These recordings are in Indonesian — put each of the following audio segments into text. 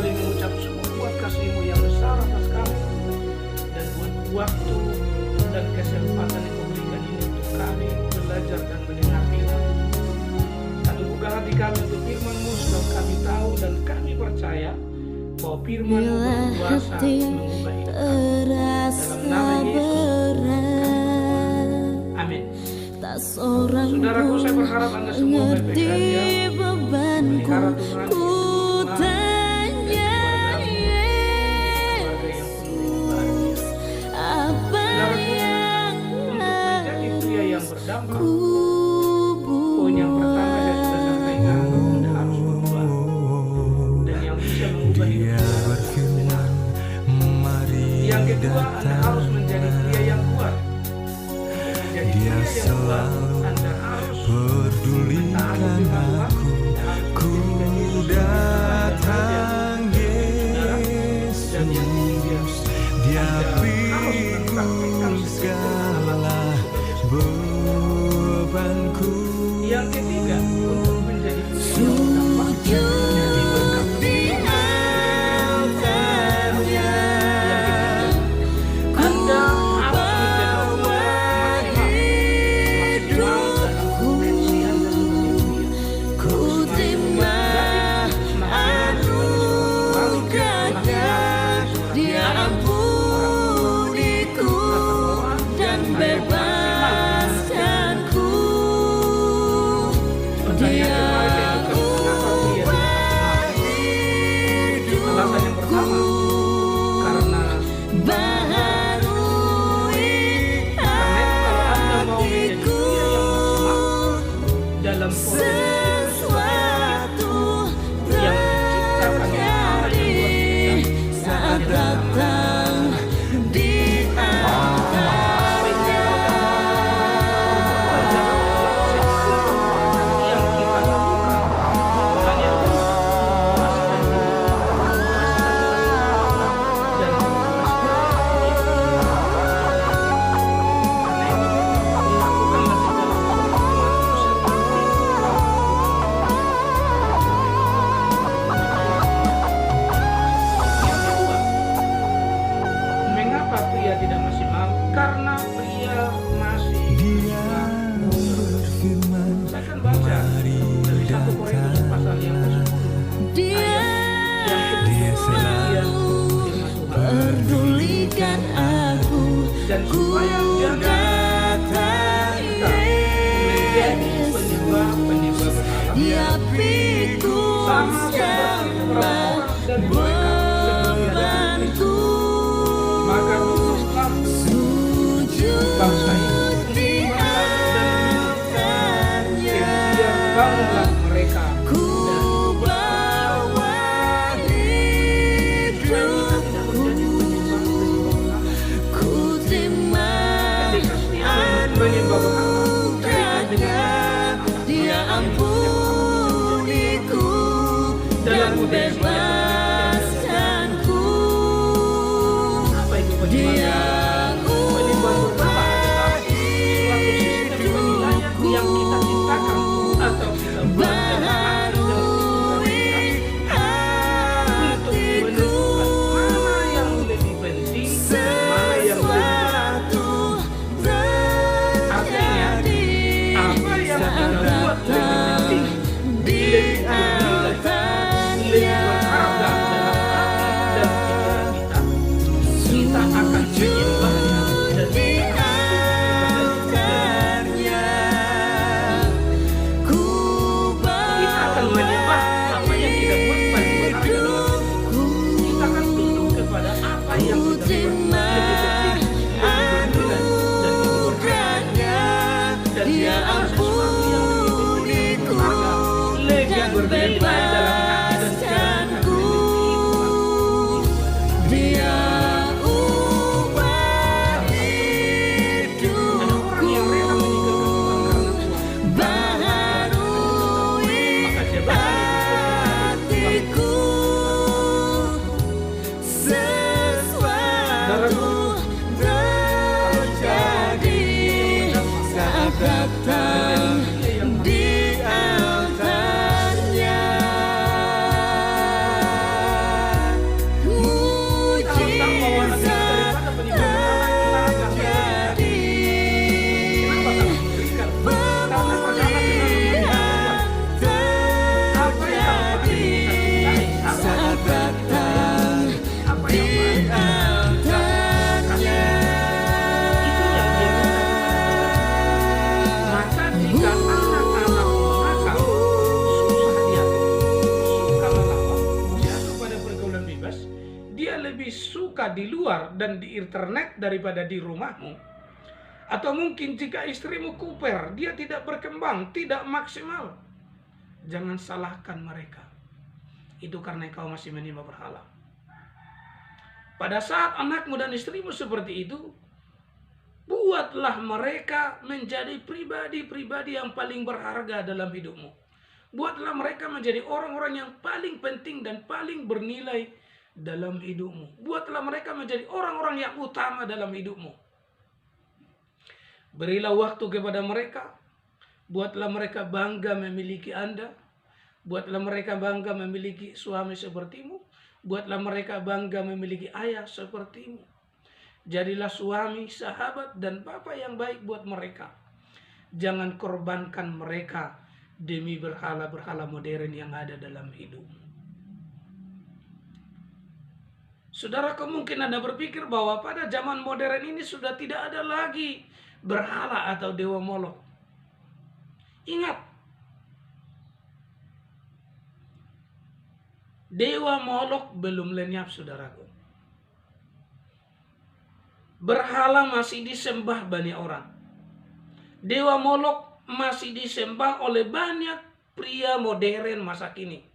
kembali mengucap syukur buat kasih-Mu yang besar atas kami, dan buat waktu dan kesempatan yang Kau berikan ini untuk kami belajar dan mendengar firman. Kami buka hati kami untuk firman-Mu, sebab kami tahu dan kami percaya bahwa firman-Mu berkuasa mengubah hidup kami. Dalam nama Yesus, amin. Saudaraku, saya berharap Anda semua baik-baik saja, melihara Tuhan, berdampak. Poin yang pertama saya sudah sampaikan, Anda harus berubah, dan yang bisa mengubah hidup Anda. Yang kedua, Anda harus menjadi pria yang kuat. Menjadi pria yang kuat, Anda harus mentaati firman Tuhan. Ku datang Yesus, dan yang ketiga, Anda harus mempraktikkan segala bebanku. Yang ketiga, untuk menjadi pria yang berdampak, menjadi berkat di altarnya. Yang ketiga, Anda harus menjadi orang maksimal dalam potensi Anda sebagai pria. Dia ampuniku dan bebaskanku. Dia ubah hidupku. Alasan yang pertama, karena baharui hatiku. dalam Sesuatu yang diciptakan terjadi saat datang di altarnya. yang kita lakukan hanya dan mengapa pria tidak maksimal? Karena pria masih saya akan baca dari 1 Korintus pasal yang ke-10 Dia yang selalu pedulikan aku. dan supaya jangan kita menjadi penyembah berhala Dia pikul sama segala seperti orang-orang dan mereka bebanku. maka tulislah Sujud bangsa ini di kemudian bangunlah altarnya. mereka Ku dan bawa hidupku. Ku terima ketika setiap menyembah berhala anugerahnya. Dia ampuniku dan bebaskanku. apa itu penyembah? Penyembah berhala adalah suatu sistem penilaian yang kita ciptakan atau kita buat dalam hati dalam pikiran kita untuk menentukan mana yang lebih penting dan mana yang lebih benar. Artinya, apa yang kita buat lebih penting, lebih bernilai, lebih berharga dalam hati dan pikiran kita, kita akan menyembahnya dan kita kita akan menyembah apa yang kita buat paling berharga. Kita akan tunduk kepada apa yang kita buat lebih penting, lebih bernilai dan lebih berharga. Dan dia sesuatu yang lebih penting, lebih berharga, lebih bernilai dalam hati dan pikiran kita. Dia ubah Ada orang yang rela meninggalkan Tuhan karena Tuhan, baharui maka jabatan itu hatiku. Sesuatu terjadi saat datang berhala di luar dan di internet daripada di rumahmu, atau mungkin jika istrimu kuper, dia tidak berkembang, tidak maksimal, jangan salahkan mereka. Itu karena engkau masih menyembah berhala. Pada saat anakmu dan istrimu seperti itu, buatlah mereka menjadi pribadi-pribadi yang paling berharga dalam hidupmu. Buatlah mereka menjadi orang-orang yang paling penting dan paling bernilai dalam hidupmu. Buatlah mereka menjadi orang-orang yang utama dalam hidupmu. Berilah waktu kepada mereka. Buatlah mereka bangga memiliki Anda. Buatlah mereka bangga memiliki suami sepertimu. Buatlah mereka bangga memiliki ayah sepertimu. Jadilah suami, sahabat, dan bapak yang baik buat mereka. Jangan korbankan mereka demi berhala-berhala modern yang ada dalam hidupmu. Saudara, kemungkinan Anda berpikir bahwa pada zaman modern ini sudah tidak ada lagi berhala atau dewa Molok. Ingat, dewa Molok belum lenyap, saudaraku. Berhala masih disembah banyak orang. Dewa Molok masih disembah oleh banyak pria modern masa kini.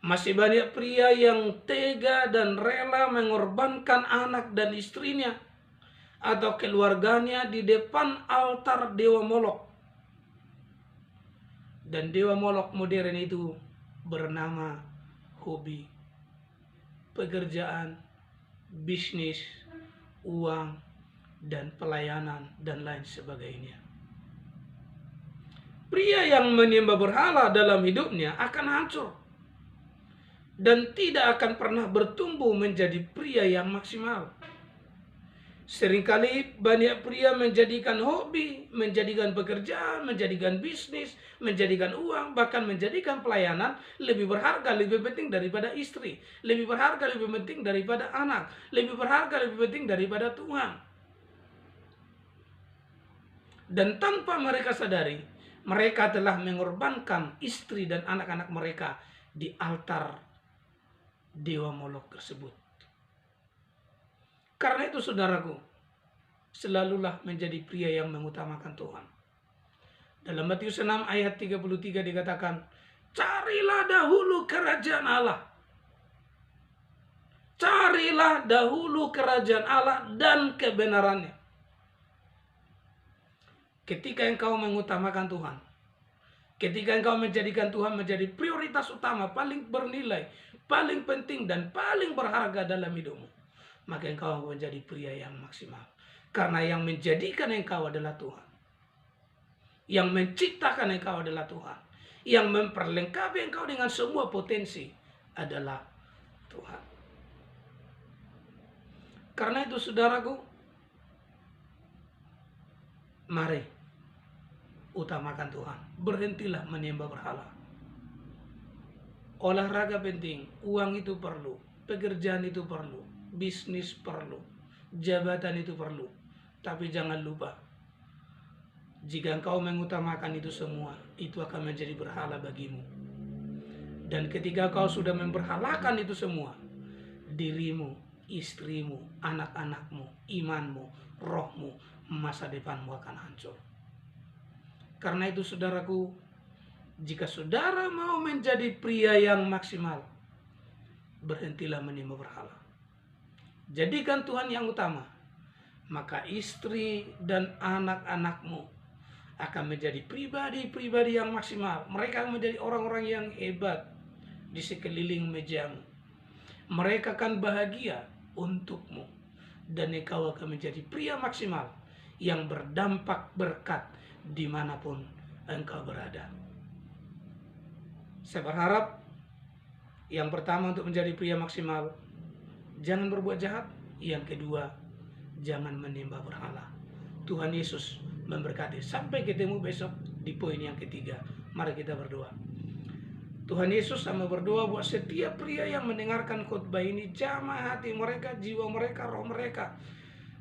Masih banyak pria yang tega dan rela mengorbankan anak dan istrinya atau keluarganya di depan altar dewa Molok. Dan dewa Molok modern itu bernama hobi, pekerjaan, bisnis, uang, dan pelayanan, dan lain sebagainya. Pria yang menyembah berhala dalam hidupnya akan hancur dan tidak akan pernah bertumbuh menjadi pria yang maksimal. Seringkali banyak pria menjadikan hobi, menjadikan pekerjaan, menjadikan bisnis, menjadikan uang, bahkan menjadikan pelayanan lebih berharga, lebih penting daripada istri, lebih berharga, lebih penting daripada anak, lebih berharga, lebih penting daripada Tuhan. Dan tanpa mereka sadari, mereka telah mengorbankan istri dan anak-anak mereka di altar dewa Molok tersebut. Karena itu, saudaraku, selalulah menjadi pria yang mengutamakan Tuhan. Dalam Matius 6 ayat 33 dikatakan, carilah dahulu kerajaan Allah. Carilah dahulu kerajaan Allah dan kebenarannya. Ketika engkau mengutamakan Tuhan, ketika engkau menjadikan Tuhan menjadi prioritas utama, paling bernilai, paling penting, dan paling berharga dalam hidupmu, maka engkau menjadi pria yang maksimal. Karena yang menjadikan engkau adalah Tuhan. Yang menciptakan engkau adalah Tuhan. Yang memperlengkapi engkau dengan semua potensi adalah Tuhan. Karena itu, saudaraku, mari utamakan Tuhan. Berhentilah menyembah berhala. Olahraga penting, uang itu perlu, pekerjaan itu perlu, bisnis perlu, jabatan itu perlu. Tapi jangan lupa, jika engkau mengutamakan itu semua, itu akan menjadi berhala bagimu. Dan ketika kau sudah memberhalakan itu semua, dirimu, istrimu, anak-anakmu, imanmu, rohmu, masa depanmu akan hancur. Karena itu, saudaraku, jika saudara mau menjadi pria yang maksimal, berhentilah menyembah berhala. Jadikan Tuhan yang utama, maka istri dan anak-anakmu akan menjadi pribadi-pribadi yang maksimal. Mereka akan menjadi orang-orang yang hebat di sekeliling mejamu. Mereka akan bahagia untukmu, dan engkau akan menjadi pria maksimal yang berdampak berkat dimanapun engkau berada. Saya berharap yang pertama, untuk menjadi pria maksimal, jangan berbuat jahat. Yang kedua, jangan menyembah berhala. Tuhan Yesus memberkati. Sampai ketemu besok di poin yang ketiga. Mari kita berdoa. Tuhan Yesus, sama berdoa buat setiap pria yang mendengarkan khotbah ini, jamah hati mereka, jiwa mereka, roh mereka,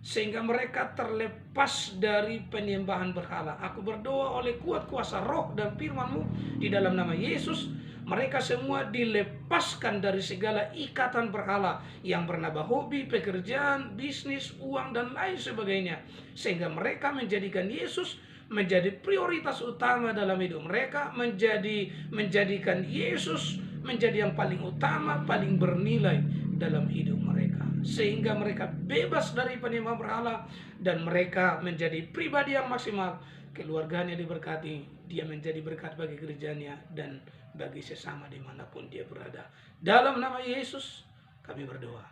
sehingga mereka terlepas dari penyembahan berhala. Aku berdoa oleh kuat kuasa roh dan firman-Mu di dalam nama Yesus, Mereka semua dilepaskan dari segala ikatan berhala yang bernama hobi, pekerjaan, bisnis, uang, dan lain sebagainya. Sehingga mereka menjadikan Yesus menjadi prioritas utama dalam hidup mereka, menjadikan Yesus menjadi yang paling utama, paling bernilai dalam hidup mereka. Sehingga mereka bebas dari penyembah berhala dan mereka menjadi pribadi yang maksimal. Keluarganya diberkati, dia menjadi berkat bagi gerejanya dan bagi sesama dimanapun dia berada. Dalam nama Yesus kami berdoa.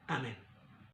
Amin.